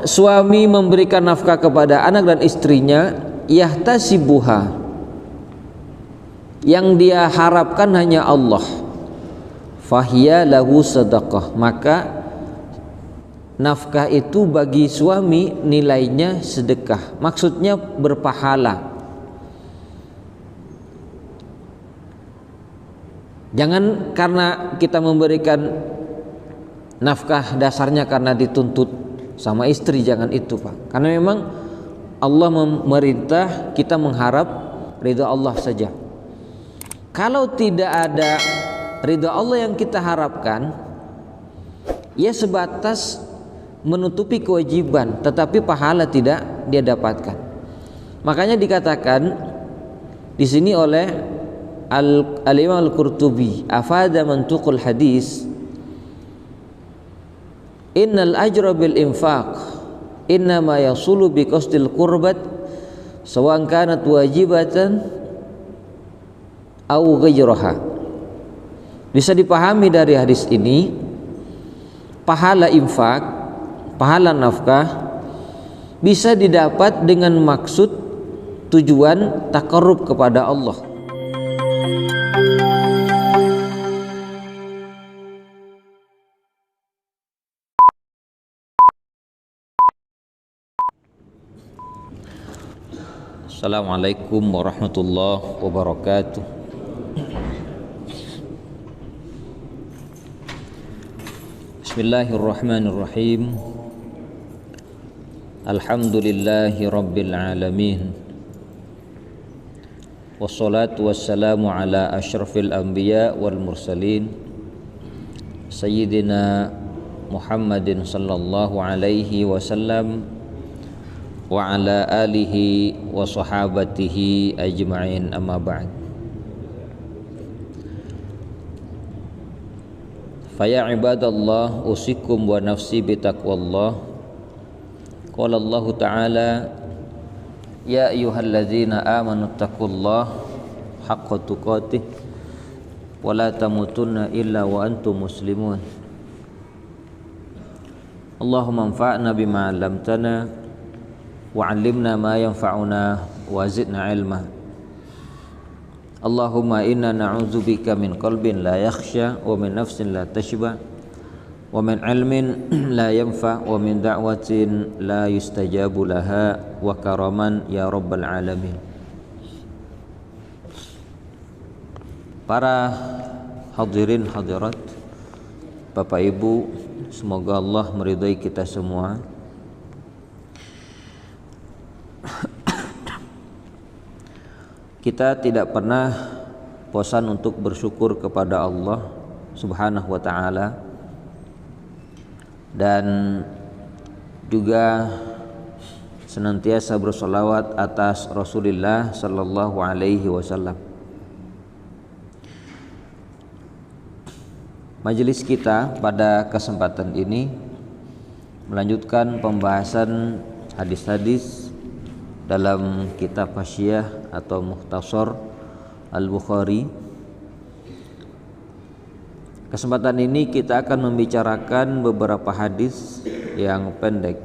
suami memberikan nafkah kepada anak dan istrinya, yahtasibuha, yang dia harapkan hanya Allah, fahiya lahu sadaqah, maka nafkah itu bagi suami nilainya sedekah, maksudnya berpahala. Jangan karena kita memberikan nafkah dasarnya karena dituntut sama istri, jangan itu Pak, karena memang Allah memerintah kita mengharap ridha Allah saja. Kalau tidak ada ridha Allah yang kita harapkan, ya sebatas menutupi kewajiban, tetapi pahala tidak dia dapatkan. Makanya dikatakan di sini oleh Al-Imam Al-Qurtubi, afada mantuqul hadis, innal ajra bil infaq innama yasulu bi qasdil qurbat sawan kanat wajibatan aw ghayraha. Bisa dipahami dari hadis ini, pahala infak, pahala nafkah bisa didapat dengan maksud tujuan taqarrub kepada Allah. Assalamualaikum warahmatullahi wabarakatuh. Bismillahirrahmanirrahim. Alhamdulillahi rabbil alamin. Wassalatu wassalamu ala asyrafil anbiya wal mursalin, Sayyidina Muhammadin sallallahu alaihi wasallam wa ala alihi wa sahabatihi ajma'in, amma ba'd. Faya ibadallah, usikum wa nafsi bitaqwallah. Qala Allah ta'ala, ya ayyuhalladzina amanu taqullaha haqqa tuqatih wa la tamutunna illa wa antum muslimun. Allahumma anfa'na bima 'allamtana wa 'allimna ma yanfa'una wa zidna 'ilma. Allahumma inna na'udzubika min qalbin la yakhsha wa min nafsin la tashba wa min 'ilmin la yanfa wa min da'watin la yustajabu laha wa karaman ya rabbal alamin. Para hadirin hadirat, Bapak Ibu, semoga Allah meridai kita semua. Kita tidak pernah bosan untuk bersyukur kepada Allah Subhanahu wa ta'ala, dan juga senantiasa bersolawat atas Rasulullah sallallahu alaihi wasallam. Majelis kita pada kesempatan ini melanjutkan pembahasan hadis-hadis dalam kitab Hasyiah atau Mukhtasar Al-Bukhari. Kesempatan ini kita akan membicarakan beberapa hadis yang pendek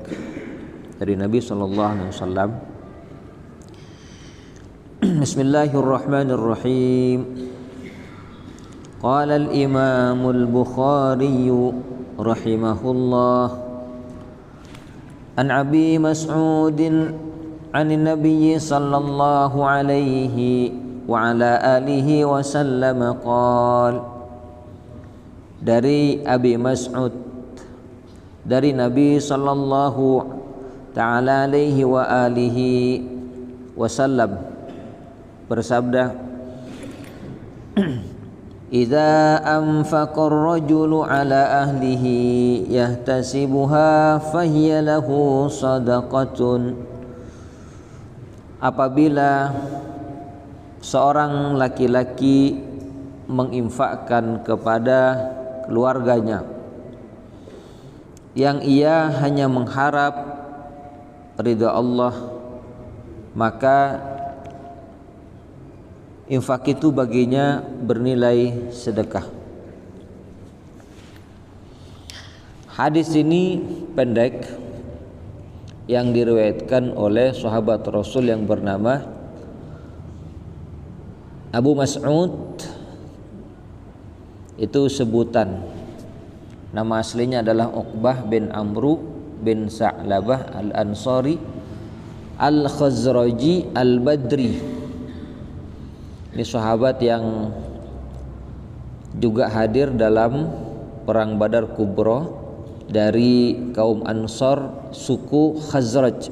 dari Nabi sallallahu alaihi wasallam. Bismillahirrahmanirrahim. Qala al-Imam al-Bukhari rahimahullah an Abi Mas'ud عن النبي صلى الله عليه وعلى آله وسلم قال, dari Abi Mas'ud dari Nabi sallallahu ta'ala alaihi wa alihi wasallam bersabda, idza anfaqa ar-rajulu ala ahlihi yahtasibuha fahiya lahu sadaqatun. Apabila seorang laki-laki menginfakkan kepada keluarganya yang ia hanya mengharap ridha Allah, maka infak itu baginya bernilai sedekah. Hadis ini pendek yang diriwayatkan oleh sahabat Rasul yang bernama Abu Mas'ud. Itu sebutan. Nama aslinya adalah Uqbah bin Amru bin Sa'labah Al-Ansari Al-Khazraji Al-Badri. Ini sahabat yang juga hadir dalam perang Badar Kubra dari kaum Ansar suku Khazraj.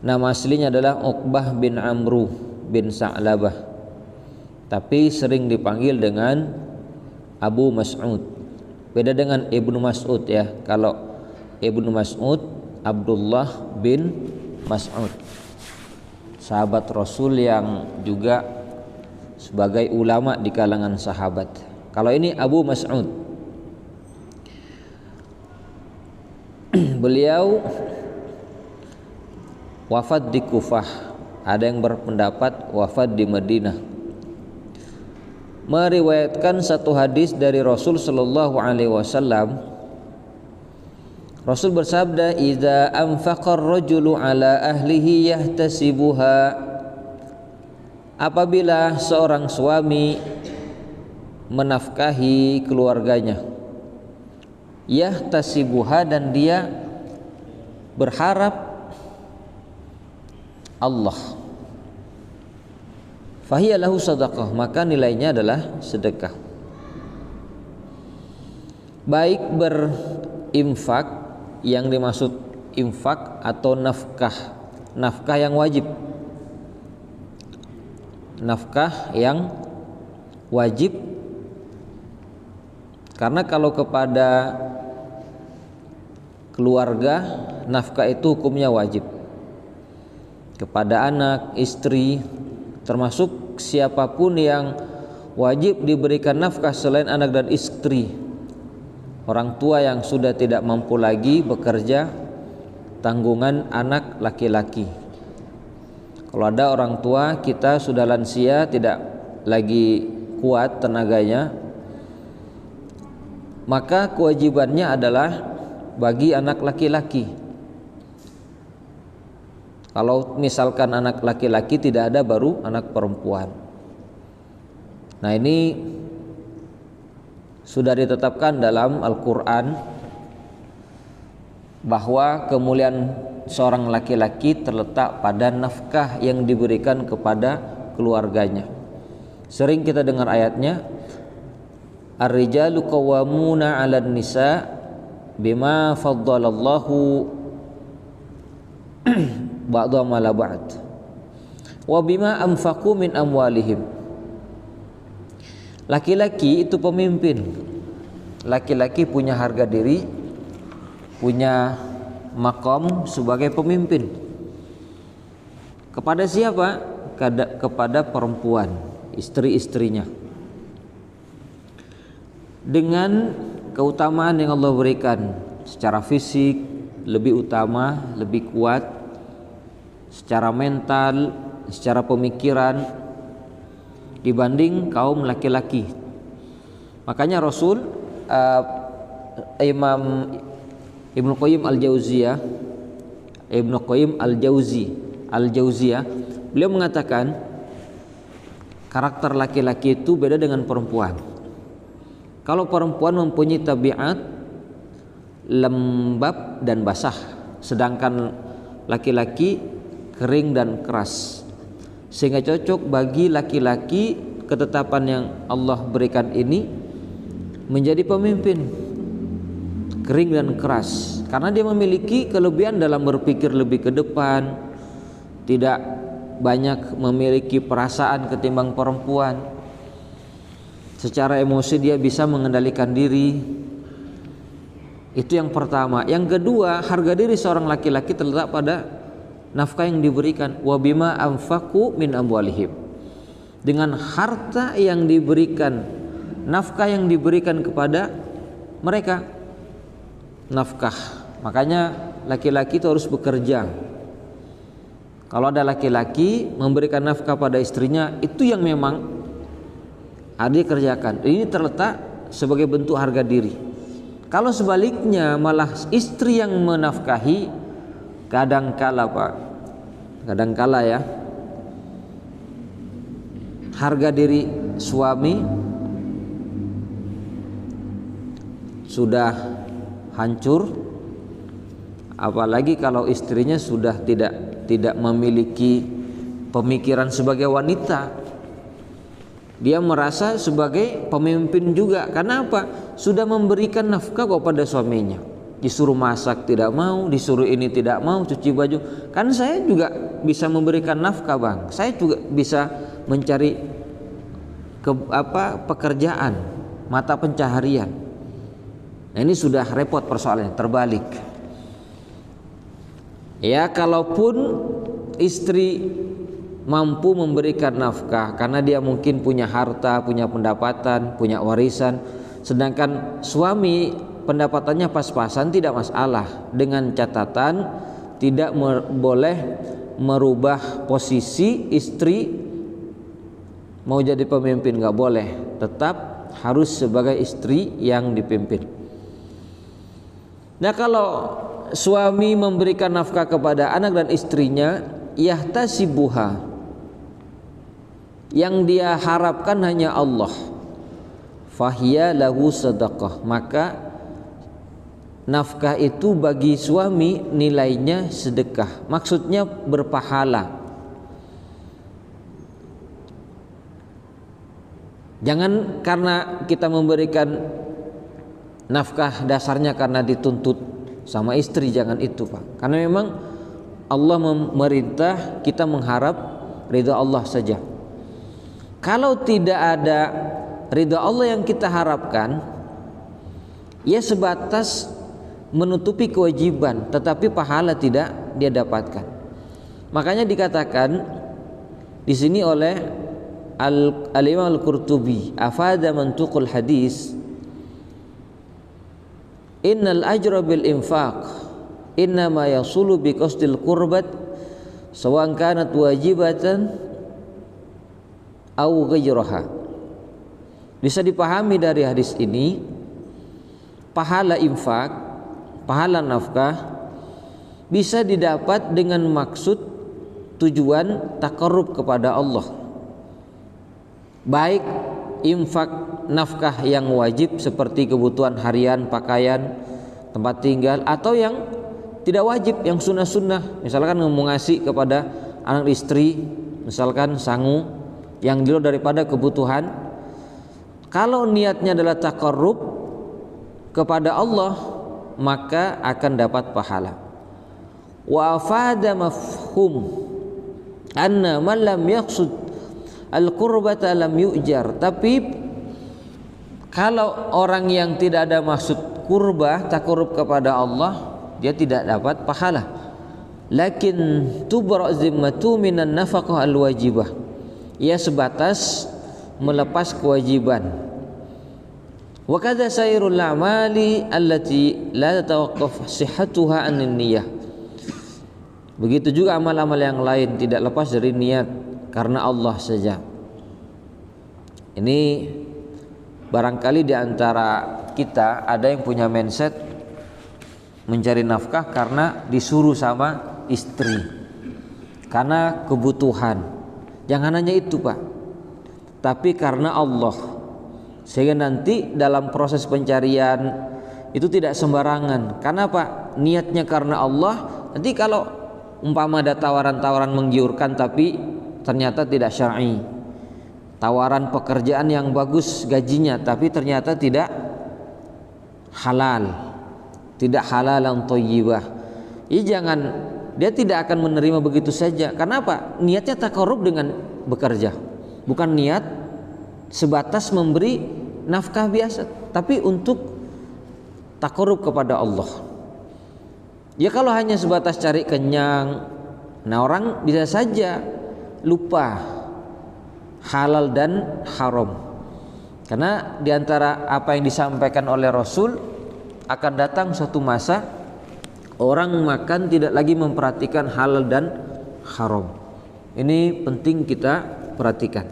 Nama aslinya adalah Uqbah bin Amru bin Sa'labah, tapi sering dipanggil dengan Abu Mas'ud. Beda dengan Ibnu Mas'ud ya. Kalau Ibnu Mas'ud Abdullah bin Mas'ud, sahabat Rasul yang juga sebagai ulama di kalangan sahabat. Kalau ini Abu Mas'ud, beliau wafat di Kufah. Ada yang berpendapat wafat di Madinah. Meriwayatkan satu hadis dari Rasul sallallahu alaihi wasallam. Rasul bersabda, "Idza anfaqa ar-rajulu ala ahlihi yahtasibuha." Apabila seorang suami menafkahi keluarganya, yahtasibuha, dan dia berharap Allah, fahiya lahu sadaqah, maka nilainya adalah sedekah. Baik berinfak, yang dimaksud infak atau nafkah, nafkah yang wajib, nafkah yang wajib. Karena kalau kepada keluarga, nafkah itu hukumnya wajib. Kepada anak, istri, termasuk siapapun yang wajib diberikan nafkah selain anak dan istri, orang tua yang sudah tidak mampu lagi bekerja, tanggungan anak laki-laki. Kalau ada orang tua kita sudah lansia, tidak lagi kuat tenaganya, maka kewajibannya adalah bagi anak laki-laki. Kalau misalkan anak laki-laki tidak ada, baru anak perempuan. Nah, ini sudah ditetapkan dalam Al-Quran bahwa kemuliaan seorang laki-laki terletak pada nafkah yang diberikan kepada keluarganya. Sering kita dengar ayatnya, Ar-rijalu qawwamuna 'alan nisa bima faddalallahu ba'dhum 'ala ba'd wa bima anfaqu min amwalihim. Laki-laki itu pemimpin. Laki-laki punya harga diri, punya maqam sebagai pemimpin. Kepada siapa? Kepada perempuan, istri-istrinya. Dengan keutamaan yang Allah berikan secara fisik lebih utama, lebih kuat, secara mental, secara pemikiran dibanding kaum laki-laki. Makanya Rasul Imam Ibnu Qayyim Al-Jauziyah beliau mengatakan karakter laki-laki itu beda dengan perempuan. Kalau perempuan mempunyai tabiat lembab dan basah, sedangkan laki-laki kering dan keras, sehingga cocok bagi laki-laki ketetapan yang Allah berikan ini menjadi pemimpin kering dan keras, karena dia memiliki kelebihan dalam berpikir lebih ke depan, tidak banyak memiliki perasaan ketimbang perempuan. Secara emosi dia bisa mengendalikan diri. Itu yang pertama. Yang kedua, harga diri seorang laki-laki terletak pada nafkah yang diberikan. Wa bima anfaqu min amwalihim. Dengan harta yang diberikan, nafkah yang diberikan kepada mereka. Nafkah. Makanya laki-laki itu harus bekerja. Kalau ada laki-laki memberikan nafkah pada istrinya, itu yang memang dia kerjakan. Ini terletak sebagai bentuk harga diri. Kalau sebaliknya malah istri yang menafkahi, kadangkala Pak, kadangkala ya, harga diri suami sudah hancur, apalagi kalau istrinya sudah tidak memiliki pemikiran sebagai wanita. Dia merasa sebagai pemimpin juga. Karena apa? Sudah memberikan nafkah kepada suaminya. Disuruh masak tidak mau, disuruh ini tidak mau, cuci baju. Kan saya juga bisa memberikan nafkah Bang. Saya juga bisa mencari pekerjaan, mata pencaharian. Nah, ini sudah repot persoalannya, terbalik. Ya, kalaupun istri mampu memberikan nafkah karena dia mungkin punya harta, punya pendapatan, punya warisan, sedangkan suami pendapatannya pas-pasan, tidak masalah, dengan catatan tidak boleh merubah posisi istri mau jadi pemimpin, nggak boleh, tetap harus sebagai istri yang dipimpin. Nah, kalau suami memberikan nafkah kepada anak dan istrinya, yahtasibuha, yang dia harapkan hanya Allah, fahiya lahu sadaqah, maka nafkah itu bagi suami nilainya sedekah, maksudnya berpahala. Jangan karena kita memberikan nafkah dasarnya karena dituntut sama istri, jangan itu Pak. Karena memang Allah memerintah kita mengharap ridha Allah saja. Kalau tidak ada ridha Allah yang kita harapkan, ya sebatas menutupi kewajiban, tetapi pahala tidak dia dapatkan. Makanya dikatakan di sini oleh Al-Imam Al-Qurtubi, afada mantuqul hadis, innal ajra bil infaq innama yasulu bi qasdil qurbat sawan kanat wajibatan au ghayraha. Bisa dipahami dari hadis ini, pahala infak, pahala nafkah bisa didapat dengan maksud tujuan taqarrub kepada Allah, baik infak nafkah yang wajib seperti kebutuhan harian, pakaian, tempat tinggal, atau yang tidak wajib, yang sunnah-sunnah, misalkan mau ngasih kepada anak istri, misalkan sangu yang di luar daripada kebutuhan. Kalau niatnya adalah taqarrub kepada Allah, maka akan dapat pahala. Wa afada mafhum anna man lam yaqsud al-qurbata lam yu'jar. Tapi kalau orang yang tidak ada maksud kurbah, taqarrub kepada Allah, dia tidak dapat pahala. Lakin tubra zimmatu minan nafaqah al-wajibah, ia sebatas melepas kewajiban. Wa kadza sairul a'mali allati la tatawaqqaf sihhatuha anin niyyah. Begitu juga amal-amal yang lain tidak lepas dari niat, karena Allah saja. Ini barangkali di antara kita ada yang punya mindset mencari nafkah karena disuruh sama istri, karena kebutuhan. Jangan hanya itu Pak, tapi karena Allah, sehingga nanti dalam proses pencarian itu tidak sembarangan. Karena apa? Niatnya karena Allah. Nanti kalau umpama ada tawaran-tawaran menggiurkan tapi ternyata tidak syar'i, tawaran pekerjaan yang bagus gajinya tapi ternyata tidak halal, tidak halalan thayyibah, ya jangan, dia tidak akan menerima begitu saja. Karena apa? Niatnya taqarrub dengan bekerja, bukan niat sebatas memberi nafkah biasa, tapi untuk taqarrub kepada Allah. Ya kalau hanya sebatas cari kenyang, nah orang bisa saja lupa halal dan haram. Karena diantara apa yang disampaikan oleh Rasul, akan datang suatu masa orang makan tidak lagi memperhatikan halal dan haram. Ini penting kita perhatikan.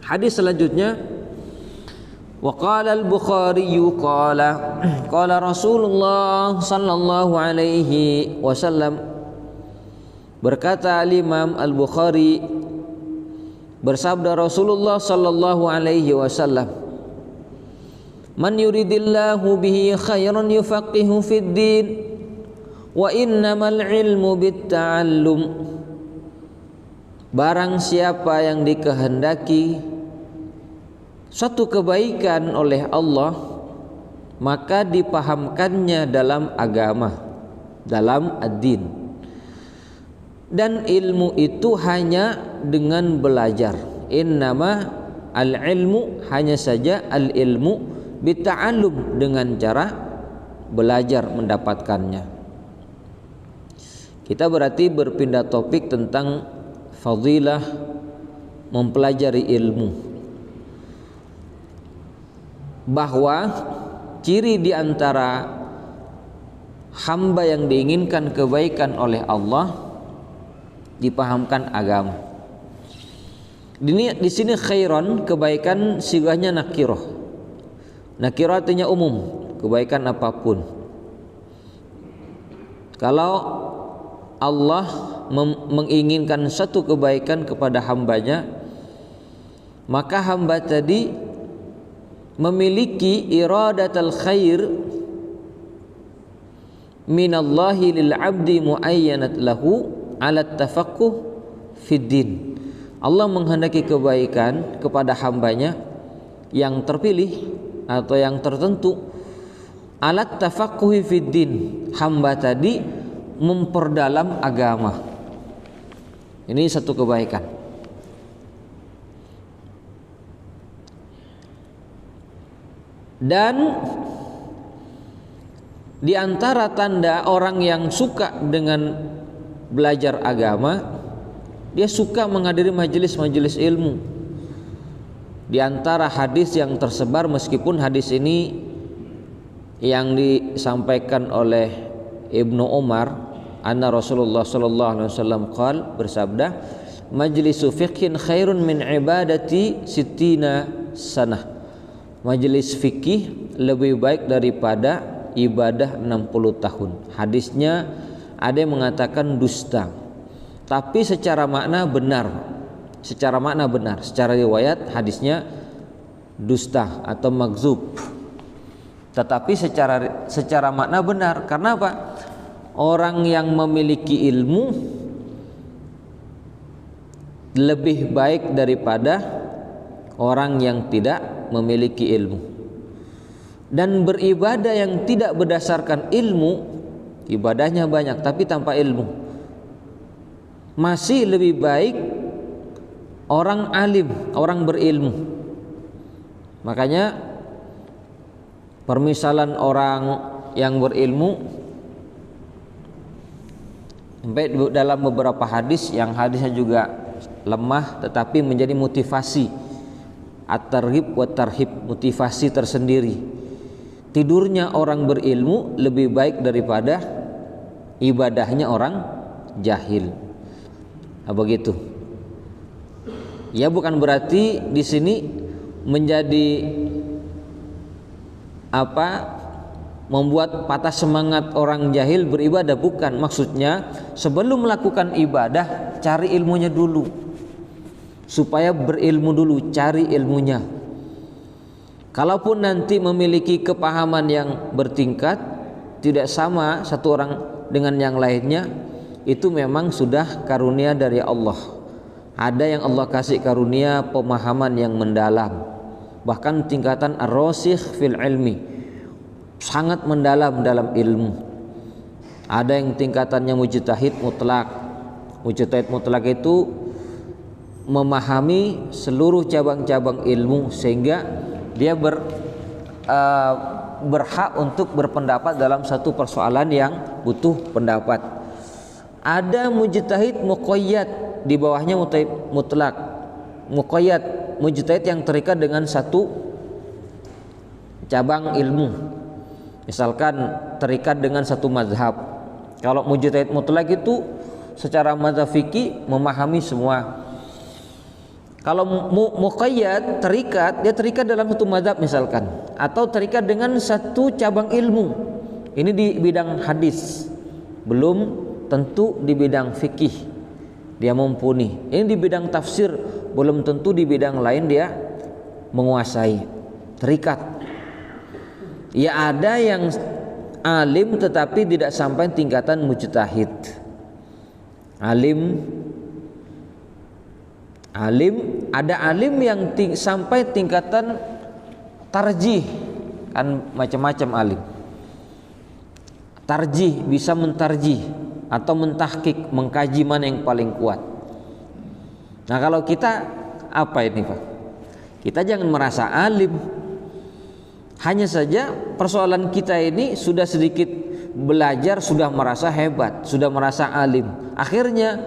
Hadis selanjutnya, Wa qala al-Bukhari qala Rasulullah sallallahu alaihi wasallam, berkata Imam Al-Bukhari, bersabda Rasulullah sallallahu alaihi wasallam, man yuridillahu bihi khairan yufaqihu fid din wa innamal ilmu bitta'allum. Barang siapa yang dikehendaki suatu kebaikan oleh Allah, maka dipahamkannya dalam agama, dalam ad-din. Dan ilmu itu hanya dengan belajar. Innama al-ilmu, hanya saja al-ilmu bitta'allum, dengan cara belajar mendapatkannya. Kita berarti berpindah topik tentang fadilah mempelajari ilmu, bahwa ciri di antara hamba yang diinginkan kebaikan oleh Allah dipahamkan agama. Di sini khairon, kebaikan sigahnya nakirah. Nakirah artinya umum, kebaikan apapun. Kalau Allah menginginkan satu kebaikan kepada hambanya, maka hamba tadi memiliki iradatul khair minallahi lil abdi muayyanat lahu ala tafaqquh fid din. Allah menghendaki kebaikan kepada hambanya yang terpilih atau yang tertentu, alat tafaqquh fid din, hamba tadi memperdalam agama. Ini satu kebaikan. Dan di antara tanda orang yang suka dengan belajar agama, dia suka menghadiri majelis-majelis ilmu. Di antara hadis yang tersebar, meskipun hadis ini yang disampaikan oleh Ibnu Umar, anna Rasulullah sallallahu alaihi wasallam bersabda, majlisu fiqhin khairun min ibadati sittina sanah. Majelis fikih lebih baik daripada ibadah 60 tahun. Hadisnya ada yang mengatakan dusta, tapi secara makna benar. Secara makna benar, secara riwayat hadisnya dusta atau magzub. Tetapi secara makna benar. Karena apa? Orang yang memiliki ilmu lebih baik daripada orang yang tidak memiliki ilmu. Dan beribadah yang tidak berdasarkan ilmu, ibadahnya banyak tapi tanpa ilmu, masih lebih baik orang alim, orang berilmu. Makanya permisalan orang yang berilmu sampai dalam beberapa hadis, yang hadisnya juga lemah tetapi menjadi motivasi, at-targhib wa tarhib, motivasi tersendiri. Tidurnya orang berilmu lebih baik daripada ibadahnya orang jahil. Nah, begitu. Ya, bukan berarti di sini menjadi membuat patah semangat orang jahil beribadah, bukan. Maksudnya sebelum melakukan ibadah cari ilmunya dulu, supaya berilmu dulu, cari ilmunya. Kalaupun nanti memiliki kepahaman yang bertingkat, tidak sama satu orang dengan yang lainnya, itu memang sudah karunia dari Allah. Ada yang Allah kasih karunia pemahaman yang mendalam, bahkan tingkatan ar-rasikh fil ilmi, sangat mendalam dalam ilmu. Ada yang tingkatannya mujtahid mutlak. Mujtahid mutlak itu memahami seluruh cabang-cabang ilmu sehingga dia berhak untuk berpendapat dalam satu persoalan yang butuh pendapat. Ada mujtahid muqayyad, di bawahnya mujtahid mutlak. Muqayyad, mujtahid yang terikat dengan satu cabang ilmu, misalkan terikat dengan satu mazhab. Kalau mujtahid mutlak itu secara mazhab fikih memahami semua. Kalau muqayyad, terikat, dia terikat dalam satu mazhab misalkan, atau terikat dengan satu cabang ilmu. Ini di bidang hadis, belum tentu di bidang fikih dia mumpuni. Ini di bidang tafsir, belum tentu di bidang lain dia menguasai. Terikat. Ya ada yang alim tetapi tidak sampai tingkatan mujtahid. Alim, ada alim yang sampai tingkatan tarjih, kan macam-macam alim. Tarjih, bisa mentarjih atau mentahkik, mengkaji mana yang paling kuat. Nah kalau kita apa ini Pak? Kita jangan merasa alim. Hanya saja persoalan kita ini sudah sedikit belajar, sudah merasa hebat, sudah merasa alim. Akhirnya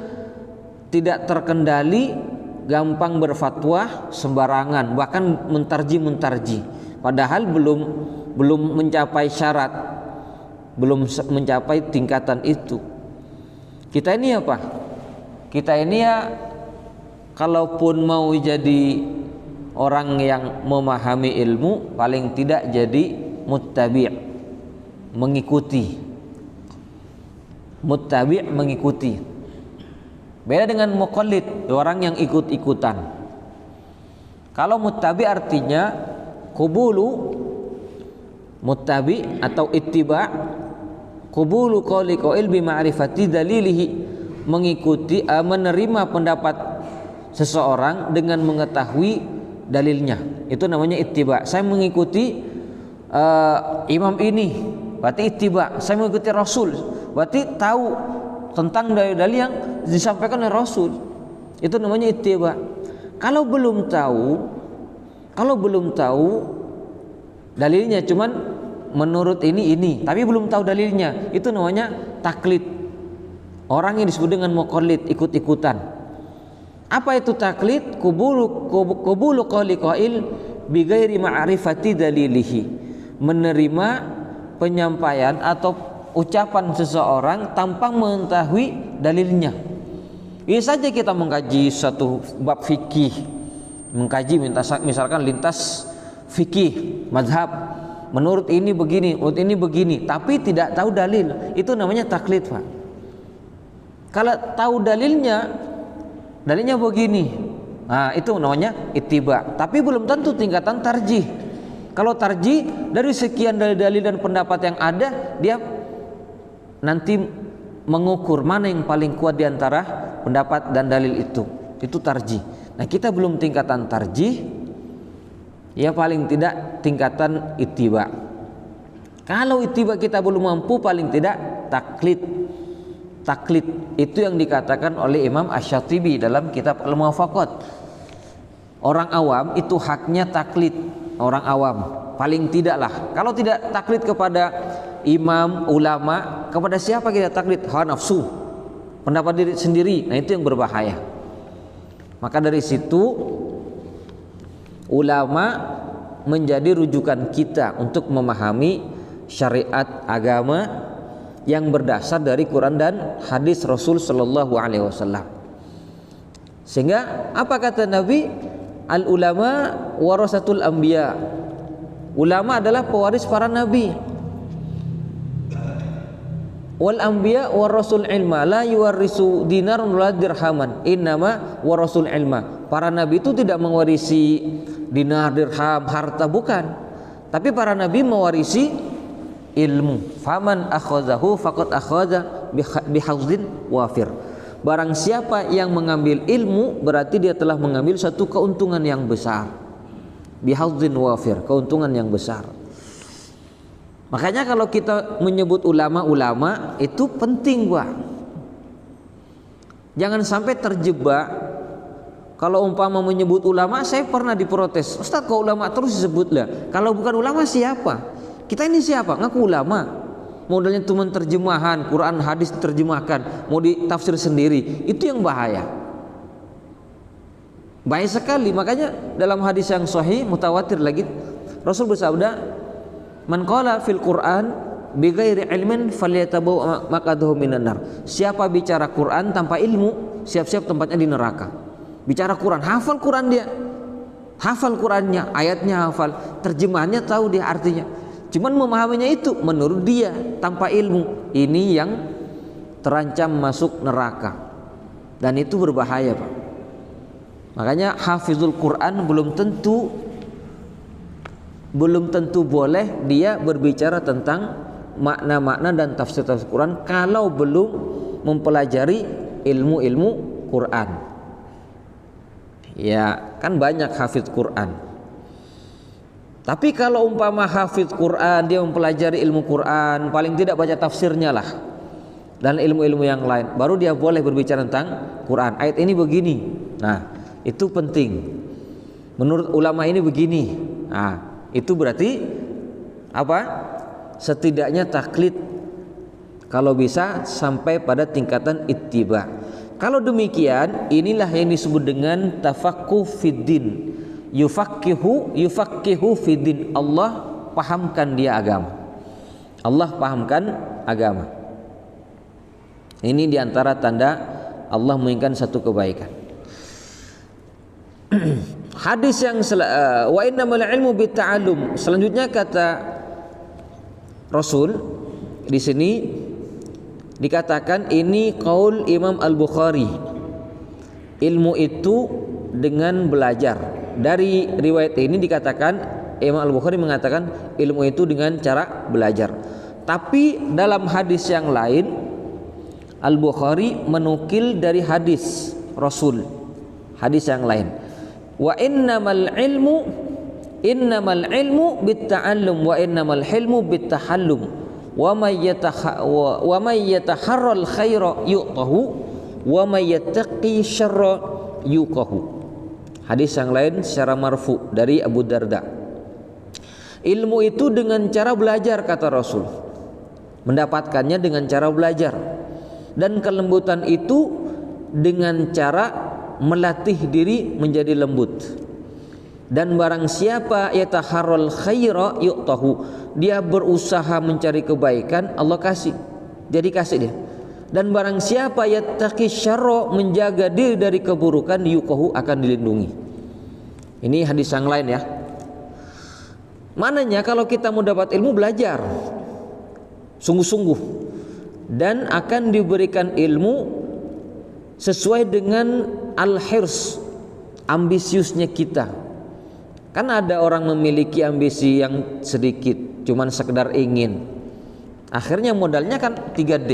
tidak terkendali, gampang berfatwa sembarangan, bahkan mentarji. Padahal belum mencapai syarat, belum mencapai tingkatan itu. Kita ini apa? Kita ini ya, kalaupun mau jadi orang yang memahami ilmu, paling tidak jadi muttabi', mengikuti. Muttabi' mengikuti. Beda dengan muqallid, orang yang ikut-ikutan. Kalau muttabi' artinya qubulu, muttabi' atau ittiba', qubulu qawli qail bi ma'rifati dalilihi, mengikuti, menerima pendapat seseorang dengan mengetahui dalilnya. Itu namanya ittiba. Saya mengikuti imam ini, berarti ittiba. Saya mengikuti Rasul, berarti tahu tentang dalil-dalil yang disampaikan oleh Rasul. Itu namanya ittiba. Kalau belum tahu dalilnya, cuman menurut ini, tapi belum tahu dalilnya, itu namanya taklid. Orang yang disebut dengan muqallid, ikut-ikutan. Apa itu taklid? Qubulu qawli qail bi ghairi ma'rifati dalilihi, menerima penyampaian atau ucapan seseorang tanpa mengetahui dalilnya. Ini saja kita mengkaji satu bab fikih, mengkaji misalkan lintas fikih mazhab, menurut ini begini, menurut ini begini, tapi tidak tahu dalil, itu namanya taklid Pak. Kalau tahu dalilnya begini, nah itu namanya ittiba. Tapi belum tentu tingkatan tarjih. Kalau tarjih, dari sekian dalil-dalil dan pendapat yang ada, dia nanti mengukur mana yang paling kuat di antara pendapat dan dalil itu. Itu tarjih. Nah kita belum tingkatan tarjih, ya paling tidak tingkatan ittiba. Kalau ittiba kita belum mampu, paling tidak taklid. Taklid itu yang dikatakan oleh Imam Asy-Syatibi dalam kitab Al-Muwafaqat. Orang awam itu haknya taklid. Orang awam paling tidaklah, kalau tidak taklid kepada imam, ulama, kepada siapa kita taklid? Hawa nafsu, pendapat diri sendiri. Nah itu yang berbahaya. Maka dari situ ulama menjadi rujukan kita untuk memahami syariat agama yang berdasar dari Quran dan hadis Rasul Sallallahu Alaihi Wasallam. Sehingga apa kata Nabi? Al ulama warasatul anbiya. Ulama adalah pewaris para nabi. Wal anbiya warasul ilma, la yuwarisu dinarun wala dirhaman, innama warasul ilma. Para nabi itu tidak mewarisi dinar, dirham, harta, bukan. Tapi para nabi mewarisi ilmu. Faman akhazahu faqad akhaza bihadzin wafir. Barang siapa yang mengambil ilmu, berarti dia telah mengambil satu keuntungan yang besar. Bihadzin wafir, keuntungan yang besar. Makanya kalau kita menyebut ulama-ulama itu penting, Pak. Jangan sampai terjebak. Kalau umpama menyebut ulama, saya pernah diprotes, Ustaz kok ulama terus disebutlah? Kalau bukan ulama siapa? Kita ini siapa? Ngaku ulama. Modalnya cuma terjemahan, Quran hadis terjemahkan, mau ditafsir sendiri. Itu yang bahaya. Bahaya sekali. Makanya dalam hadis yang sahih mutawatir lagi, Rasul bersabda, "Man qala fil Quran bi ghairi ilmin falyatabawa maqadahu minan nar." Siapa bicara Quran tanpa ilmu, siap-siap tempatnya di neraka. bicara Quran, hafal Quran dia, hafal Qurannya, ayatnya hafal, terjemahannya tahu dia artinya, cuman memahaminya itu menurut dia tanpa ilmu. Ini yang terancam masuk neraka, dan itu berbahaya, Pak. Makanya hafizul Quran belum tentu boleh dia berbicara tentang makna-makna dan tafsir-tafsir Quran kalau belum mempelajari ilmu-ilmu Quran. Ya, kan banyak hafiz Quran. Tapi kalau umpama hafiz Quran, dia mempelajari ilmu Quran, paling tidak baca tafsirnya lah, dan ilmu-ilmu yang lain, baru dia boleh berbicara tentang Quran. Ayat ini begini. Nah, itu penting. Menurut ulama ini begini. Nah, itu berarti apa? Setidaknya taklid, kalau bisa sampai pada tingkatan ittiba. Kalau demikian, inilah yang disebut dengan tafaqquh fiddin. Yufaqqihu fiddin. Allah pahamkan dia agama. Allah pahamkan agama. Ini diantara tanda Allah menginginkan satu kebaikan. Hadis yang wa innamal ilmu bitta'allum. Selanjutnya kata Rasul di sini dikatakan, ini qaul Imam Al-Bukhari, ilmu itu dengan belajar. Dari riwayat ini dikatakan Imam Al-Bukhari mengatakan ilmu itu dengan cara belajar. Tapi dalam hadis yang lain Al-Bukhari menukil dari hadis Rasul, hadis yang lain, wa innamal ilmu bitta'allum wa innamal hilmu bittahallum wa may yataharral khaira yu'tahu wa may yattaqi syarra yuqahu. Hadis yang lain secara marfu dari Abu Darda. Ilmu itu dengan cara belajar, kata Rasul. Mendapatkannya dengan cara belajar. Dan kelembutan itu dengan cara melatih diri menjadi lembut. Dan barang siapa yataharral khaira yu'tahu, dia berusaha mencari kebaikan, Allah kasih. Jadi kasih dia. Dan barang siapa yattaqi syarra, menjaga diri dari keburukan, yuqahu, akan dilindungi. Ini hadis yang lain ya. Mananya kalau kita mau dapat ilmu, belajar sungguh-sungguh, dan akan diberikan ilmu sesuai dengan al-hirs, ambisiusnya kita. Kan ada orang memiliki ambisi yang sedikit, cuman sekedar ingin, akhirnya modalnya kan 3D,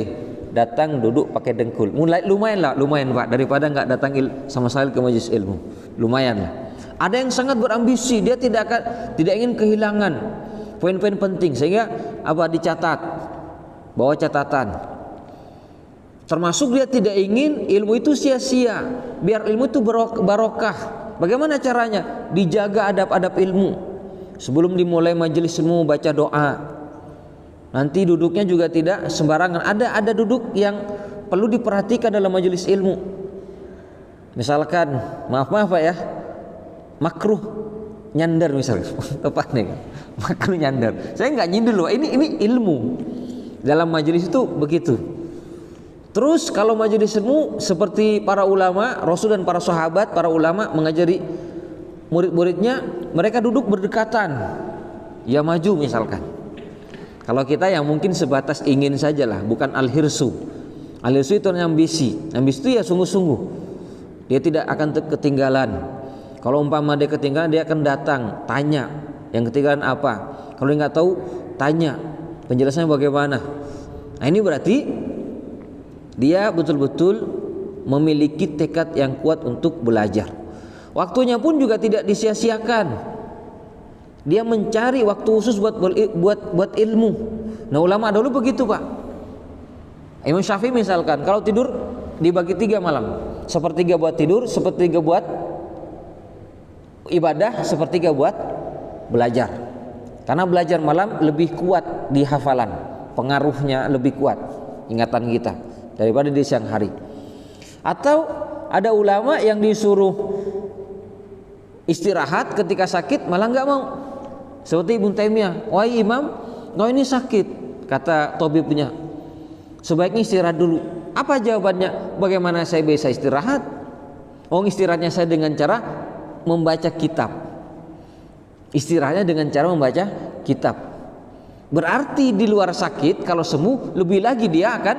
datang duduk pakai dengkul. Mulai lumayan Pak, daripada nggak datang sama sekali ke majelis ilmu, lumayan lah. Ada yang sangat berambisi, dia tidak ingin kehilangan poin-poin penting, sehingga apa, dicatat, bawa catatan. Termasuk dia tidak ingin ilmu itu sia-sia, biar ilmu itu barokah. Bagaimana caranya? Dijaga adab-adab ilmu. Sebelum dimulai majelis ilmu, baca doa. Nanti duduknya juga tidak sembarangan. Ada duduk yang perlu diperhatikan dalam majelis ilmu. Misalkan, maaf Pak ya, makruh nyandar misalnya, tepat nih, makruh nyandar. Saya nggak nyindir loh, ini ilmu. Dalam majelis itu begitu. Terus kalau majelis ilmu seperti para ulama, Rasul dan para sahabat, para ulama mengajari murid-muridnya, mereka duduk berdekatan, ya maju misalkan. Kalau kita yang mungkin sebatas ingin sajalah, bukan al-hirsu. Al-hirsu itu ambisi. Ambisi itu ya sungguh-sungguh. Dia tidak akan ketinggalan. Kalau umpama dia ketinggalan, dia akan datang, tanya, yang ketinggalan apa. Kalau dia nggak tahu, tanya, penjelasannya bagaimana. Nah, ini berarti dia betul-betul memiliki tekad yang kuat untuk belajar. Waktunya pun juga tidak disia-siakan. Dia mencari waktu khusus buat ilmu. Nah, ulama dulu begitu Pak. Imam Syafi'i misalkan, kalau tidur dibagi 3 malam. Sepertiga buat tidur, sepertiga buat ibadah, sepertiga buat belajar. Karena belajar malam lebih kuat di hafalan, pengaruhnya lebih kuat ingatan kita daripada di siang hari. Atau ada ulama yang disuruh istirahat ketika sakit malah nggak mau, seperti Ibnu Taimiyah. Wahai imam, kau ini sakit, kata tabibnya, sebaiknya istirahat dulu. Apa jawabannya? Bagaimana saya bisa istirahat? Oh, istirahatnya saya dengan cara membaca kitab. Istirahatnya dengan cara membaca kitab. Berarti di luar sakit kalau sembuh, lebih lagi dia akan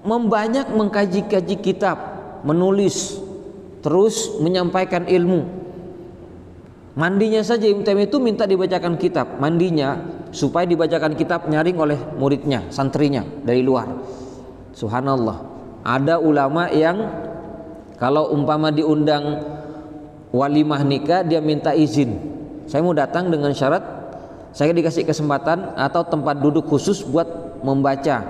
membanyak mengkaji-kaji kitab, menulis, terus menyampaikan ilmu. Mandinya saja Ibnu Taimiyah itu minta dibacakan kitab, mandinya supaya dibacakan kitab nyaring oleh muridnya, santrinya dari luar. Subhanallah. Ada ulama yang kalau umpama diundang walimah nikah, dia minta izin. Saya mau datang dengan syarat saya dikasih kesempatan atau tempat duduk khusus buat membaca,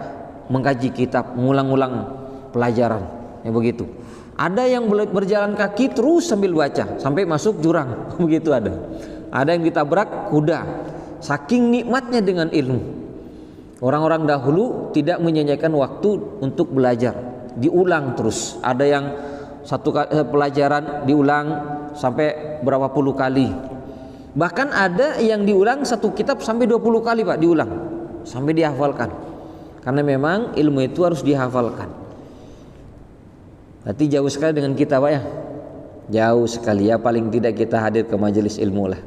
mengkaji kitab, mengulang-ulang pelajaran. Ya begitu. Ada yang berjalan kaki terus sambil baca sampai masuk jurang. Begitu ada. Ada yang ditabrak kuda. Saking nikmatnya dengan ilmu. Orang-orang dahulu tidak menyanyikan waktu untuk belajar, diulang terus. Ada yang satu pelajaran diulang sampai berapa puluh kali. Bahkan ada yang diulang satu kitab sampai 20 kali Pak, diulang sampai dihafalkan. Karena memang ilmu itu harus dihafalkan. Berarti jauh sekali dengan kita Pak ya. Jauh sekali ya, paling tidak kita hadir ke majelis ilmu lah.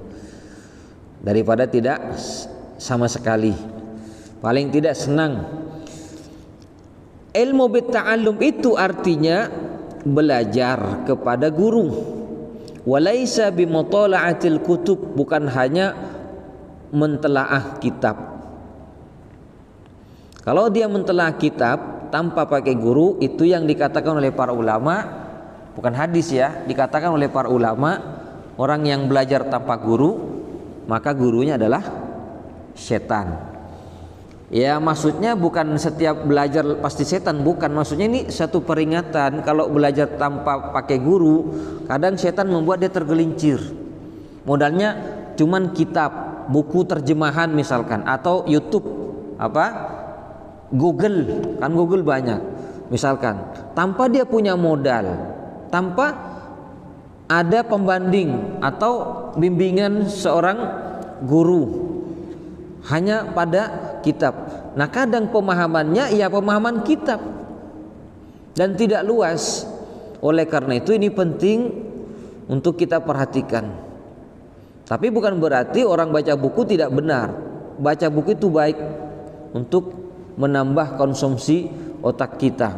Daripada tidak sama sekali. Paling tidak senang. Ilmu bitta'allum itu artinya belajar kepada guru. Walaisa bimutala'atil kutub, bukan hanya mentelaah kitab. Kalau dia mentelaah kitab tanpa pakai guru, itu yang dikatakan oleh para ulama, bukan hadis ya, dikatakan oleh para ulama, orang yang belajar tanpa guru, maka gurunya adalah setan. Ya maksudnya bukan setiap belajar pasti setan, bukan. Maksudnya ini satu peringatan, kalau belajar tanpa pakai guru, kadang setan membuat dia tergelincir. Modalnya cuman kitab, buku terjemahan misalkan, atau YouTube, Google, kan Google banyak. Misalkan, tanpa dia punya modal, tanpa ada pembanding atau bimbingan seorang guru, hanya pada kitab. Nah kadang pemahamannya ya pemahaman kitab dan tidak luas. Oleh karena itu ini penting untuk kita perhatikan. Tapi bukan berarti orang baca buku tidak benar. Baca buku itu baik untuk menambah konsumsi otak kita.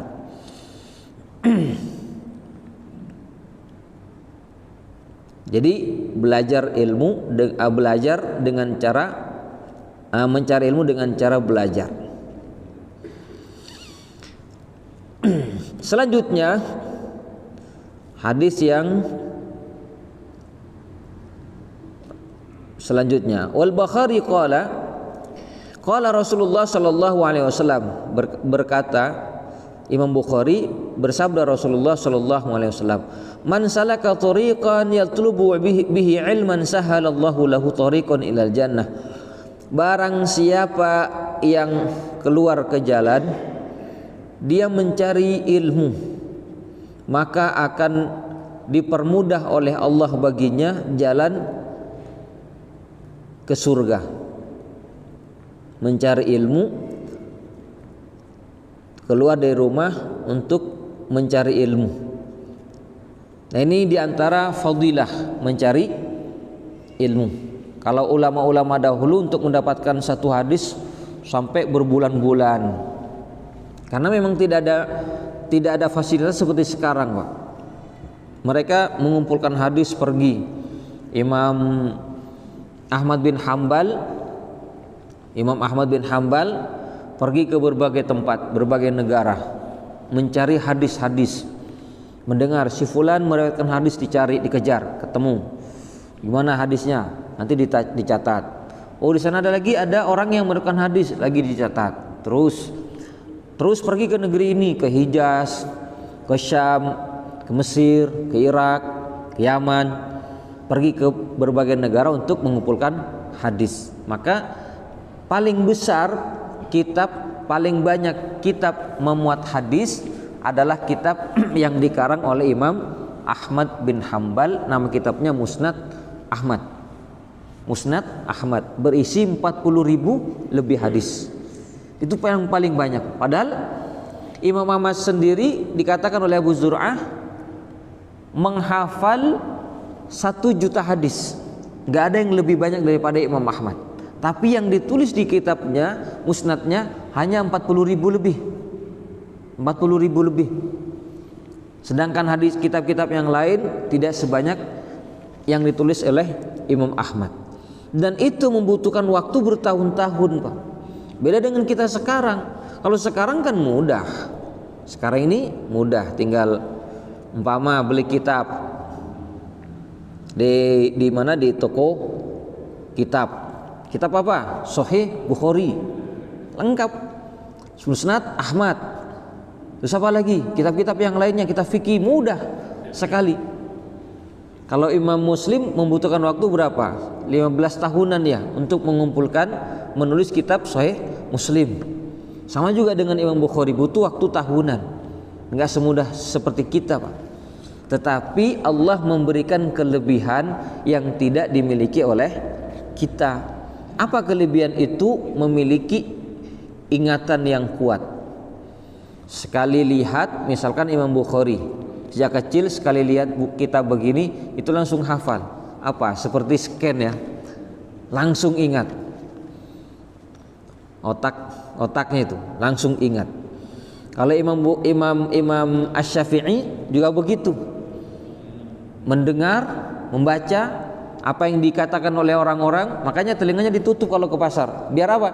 Jadi belajar ilmu, belajar dengan cara mencari ilmu dengan cara belajar. Selanjutnya hadis yang selanjutnya, wal Bukhari qala Rasulullah sallallahu alaihi wasallam, berkata Imam Bukhari, bersabda Rasulullah sallallahu alaihi wasallam, man salaka tariqan yatlubu bihi ilman sahalallahu lahu tariqan ilal jannah. Barang siapa yang keluar ke jalan, dia mencari ilmu, maka akan dipermudah oleh Allah baginya jalan ke surga. Mencari ilmu, keluar dari rumah untuk mencari ilmu. Nah ini diantara fadilah mencari ilmu. Kalau ulama-ulama dahulu untuk mendapatkan satu hadis sampai berbulan-bulan, karena memang tidak ada fasilitas seperti sekarang Pak. Mereka mengumpulkan hadis, pergi Imam Ahmad bin Hambal pergi ke berbagai tempat, berbagai negara, mencari hadis-hadis, mendengar si fulan meriwayatkan hadis, dicari, dikejar, ketemu. Gimana hadisnya? Nanti dicatat. Oh di sana ada orang yang meriwayatkan hadis, lagi dicatat. Terus pergi ke negeri ini, ke Hijaz, ke Syam, ke Mesir, ke Irak, ke Yaman, pergi ke berbagai negara untuk mengumpulkan hadis. Maka paling besar kitab, paling banyak kitab memuat hadis adalah kitab yang dikarang oleh Imam Ahmad bin Hambal. Nama kitabnya Musnad Ahmad, berisi 40.000 lebih hadis. Itu yang paling banyak. Padahal Imam Ahmad sendiri dikatakan oleh Abu Zur'ah, menghafal 1 juta hadis. Nggak ada yang lebih banyak daripada Imam Ahmad. Tapi yang ditulis di kitabnya, musnadnya, hanya 40.000 lebih. 40.000 lebih. Sedangkan hadis kitab-kitab yang lain tidak sebanyak yang ditulis oleh Imam Ahmad. Dan itu membutuhkan waktu bertahun-tahun, Pak. Beda dengan kita sekarang. Kalau sekarang kan mudah. Sekarang ini mudah, tinggal umpama beli kitab di mana, di toko kitab. Kitab apa? Sahih Bukhari. Lengkap. Musnad Ahmad. Terus apa lagi? Kitab-kitab yang lainnya, kitab fikih, mudah sekali. Kalau Imam Muslim membutuhkan waktu berapa? 15 tahunan ya untuk mengumpulkan, menulis kitab Sahih Muslim. Sama juga dengan Imam Bukhari, butuh waktu tahunan. Enggak semudah seperti kita, Pak. Tetapi Allah memberikan kelebihan yang tidak dimiliki oleh kita. Apa kelebihan itu? Memiliki ingatan yang kuat. Sekali lihat, misalkan Imam Bukhari, sejak kecil sekali lihat kitab begini itu langsung hafal. Apa? Seperti scan ya, langsung ingat. Otaknya itu langsung ingat. Kalau Imam Asy-Syafi'i juga begitu. Mendengar, membaca apa yang dikatakan oleh orang-orang, makanya telinganya ditutup kalau ke pasar. Biar apa?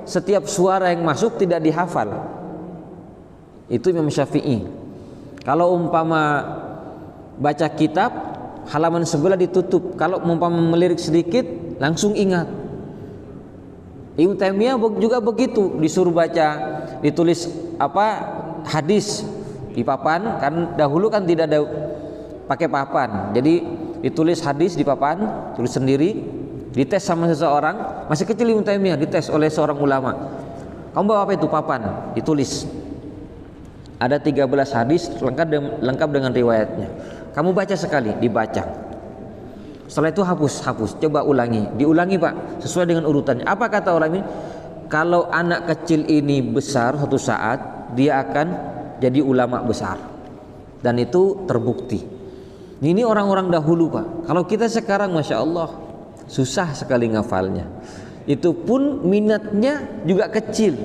Setiap suara yang masuk tidak dihafal. Itu Imam Syafi'i. Kalau umpama baca kitab, halaman sebelah ditutup. Kalau umpama melirik sedikit, langsung ingat. Ibnu Taimiyah juga begitu, disuruh baca, ditulis hadis di papan, kan dahulu kan tidak ada pakai papan. Jadi ditulis hadis di papan, tulis sendiri, dites sama seseorang. Masih kecil Ibnu Taimiyah, dites oleh seorang ulama. Kamu bawa apa itu? Papan, ditulis. Ada 13 hadis lengkap dengan riwayatnya. Kamu baca sekali, dibaca. Setelah itu hapus, coba ulangi, diulangi Pak, sesuai dengan urutannya. Apa kata orang ini? Kalau anak kecil ini besar, suatu saat dia akan jadi ulama besar, dan itu terbukti. Ini orang-orang dahulu Pak. Kalau kita sekarang, masya Allah, susah sekali ngafalnya. Itu pun minatnya juga kecil,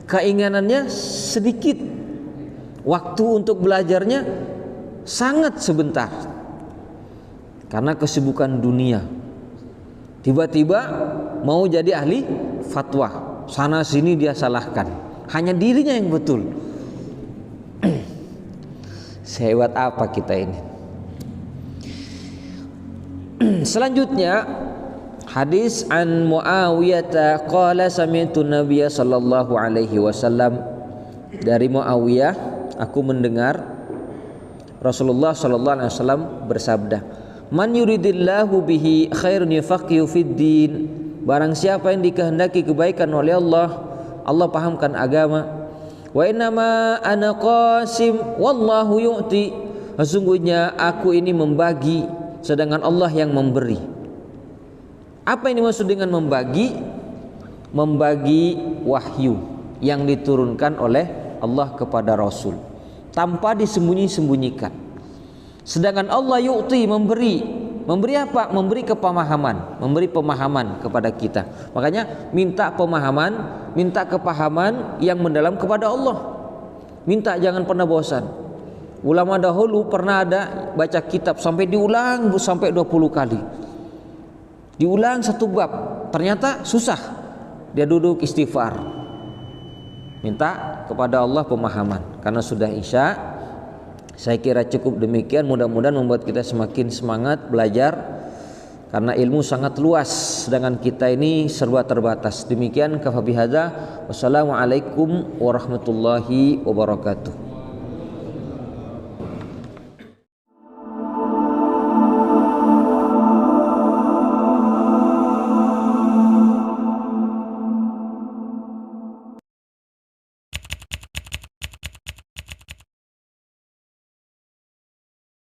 keinginannya sedikit, waktu untuk belajarnya sangat sebentar. Karena kesibukan dunia, tiba-tiba mau jadi ahli fatwa, sana sini dia salahkan, hanya dirinya yang betul. Sehebat apa kita ini? Selanjutnya hadis an Muawiyah qala sami'tu Nabiy sallallahu alaihi wasallam. Dari Muawiyah, aku mendengar Rasulullah sallallahu alaihi wasallam bersabda, man yuridillahu bihi khairun yufaqihu fid din. Barang siapa yang dikehendaki kebaikan oleh Allah, Allah pahamkan agama. Wa innama ana qasim wallahu yu'ti. Sesungguhnya aku ini membagi, sedangkan Allah yang memberi. Apa yang dimaksud dengan membagi? Membagi wahyu yang diturunkan oleh Allah kepada Rasul tanpa disembunyi-sembunyikan. Sedangkan Allah yu'ti, memberi apa? Memberi kepemahaman, memberi pemahaman kepada kita. Makanya minta pemahaman, minta kepahaman yang mendalam kepada Allah. Minta, jangan pernah bosan. Ulama dahulu pernah ada baca kitab sampai diulang sampai 20 kali. Diulang satu bab, ternyata susah. Dia duduk istighfar, minta kepada Allah pemahaman. Karena sudah Isya, saya kira cukup demikian. Mudah-mudahan membuat kita semakin semangat belajar, karena ilmu sangat luas, sedangkan kita ini serba terbatas. Demikian, kafa bihadza. Wassalamualaikum warahmatullahi wabarakatuh.